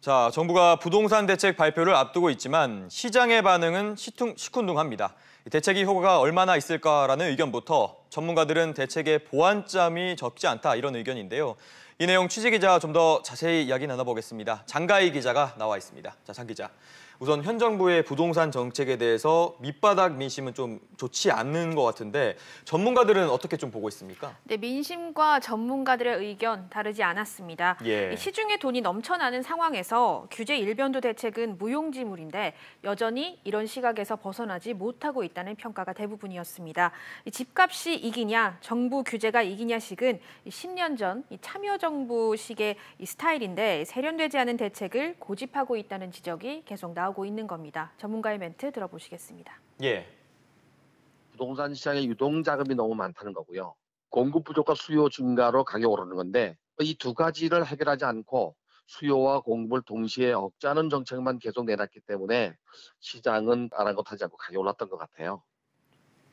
자, 정부가 부동산 대책 발표를 앞두고 있지만 시장의 반응은 시큰둥합니다. 대책이 효과가 얼마나 있을까라는 의견부터 전문가들은 대책의 보완점이 적지 않다 이런 의견인데요. 이 내용 취재기자 좀 더 자세히 이야기 나눠보겠습니다. 장가희 기자가 나와 있습니다. 자, 장 기자. 우선 현 정부의 부동산 정책에 대해서 밑바닥 민심은 좀 좋지 않는 것 같은데 전문가들은 어떻게 좀 보고 있습니까? 네, 민심과 전문가들의 의견 다르지 않았습니다. 시중에 돈이 넘쳐나는 상황에서 규제 일변도 대책은 무용지물인데 여전히 이런 시각에서 벗어나지 못하고 있다는 평가가 대부분이었습니다. 집값이 이기냐, 정부 규제가 이기냐식은 10년 전 참여정부식의 스타일인데 세련되지 않은 대책을 고집하고 있다는 지적이 계속 나오고 있는 겁니다. 전문가의 멘트 들어보시겠습니다. 부동산 시장에 유동자금이 너무 많다는 거고요. 공급 부족과 수요 증가로 가격이 오르는 건데 이 두 가지를 해결하지 않고 수요와 공급을 동시에 억제하는 정책만 계속 내놨기 때문에 시장은 아랑곳하지 않고 가격이 올랐던 것 같아요.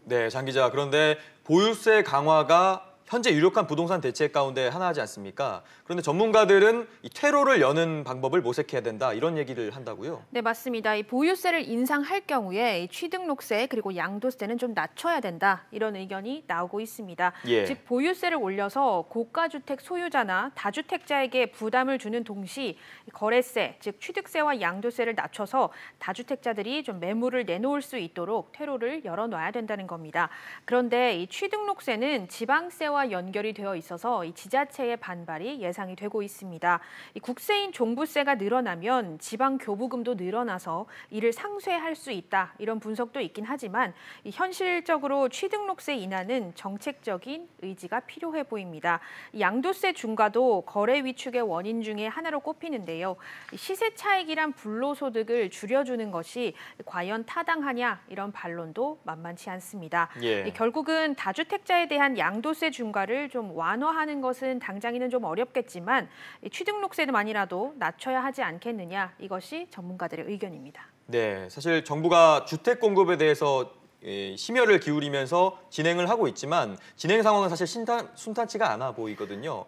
네, 장 기자. 그런데 보유세 강화가 현재 유력한 부동산 대책 가운데 하나지 않습니까? 그런데 전문가들은 이 퇴로를 여는 방법을 모색해야 된다 이런 얘기를 한다고요? 네, 맞습니다. 이 보유세를 인상할 경우에 취등록세 그리고 양도세는 좀 낮춰야 된다 이런 의견이 나오고 있습니다. 즉 보유세를 올려서 고가주택 소유자나 다주택자에게 부담을 주는 동시 거래세, 즉 취득세와 양도세를 낮춰서 다주택자들이 좀 매물을 내놓을 수 있도록 퇴로를 열어놔야 된다는 겁니다. 그런데 이 취등록세는 지방세와 연결이 되어 있어서 이 지자체의 반발이 예상이 되고 있습니다. 이 국세인 종부세가 늘어나면 지방 교부금도 늘어나서 이를 상쇄할 수 있다 이런 분석도 있긴 하지만 현실적으로 취등록세 인하는 정책적인 의지가 필요해 보입니다. 양도세 중과도 거래 위축의 원인 중에 하나로 꼽히는데요. 시세 차익이란 불로소득을 줄여주는 것이 과연 타당하냐 이런 반론도 만만치 않습니다. 결국은 다주택자에 대한 양도세 중과를 좀 완화하는 것은 당장에는 좀 어렵겠지만 취등록세만이라도 낮춰야 하지 않겠느냐 이것이 전문가들의 의견입니다. 네, 사실 정부가 주택 공급에 대해서 심혈을 기울이면서 진행을 하고 있지만 진행 상황은 사실 순탄치가 않아 보이거든요.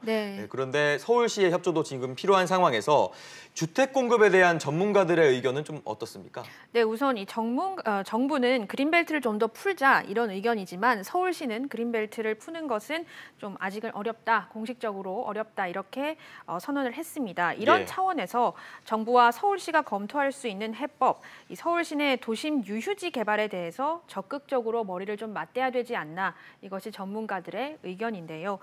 그런데 서울시의 협조도 지금 필요한 상황에서 주택 공급에 대한 전문가들의 의견은 좀 어떻습니까? 네, 우선 이 정부는 그린벨트를 좀 더 풀자 이런 의견이지만 서울시는 그린벨트를 푸는 것은 좀 아직은 어렵다, 공식적으로 어렵다 이렇게 선언을 했습니다. 이런 차원에서 정부와 서울시가 검토할 수 있는 해법, 이 서울 시내 도심 유휴지 개발에 대해서 적극적으로 머리를 좀 맞대야 되지 않나 이것이 전문가들의 의견인데요.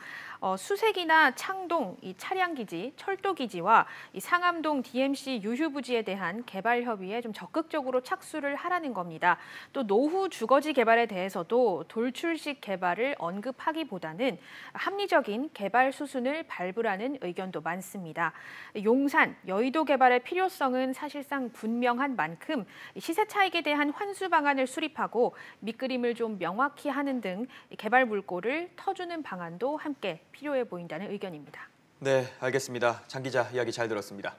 수색이나 창동, 이 차량기지, 철도기지와 이 상암동 DMC 유휴부지에 대한 개발 협의에 좀 적극적으로 착수를 하라는 겁니다. 또 노후 주거지 개발에 대해서도 돌출식 개발을 언급하기보다는 합리적인 개발 수순을 밟으라는 의견도 많습니다. 용산, 여의도 개발의 필요성은 사실상 분명한 만큼 시세 차익에 대한 환수 방안을 수립하고 밑그림을 좀 명확히 하는 등 개발 물꼬를 터주는 방안도 함께 필요해 보인다는 의견입니다. 네, 알겠습니다. 장 기자 이야기 잘 들었습니다.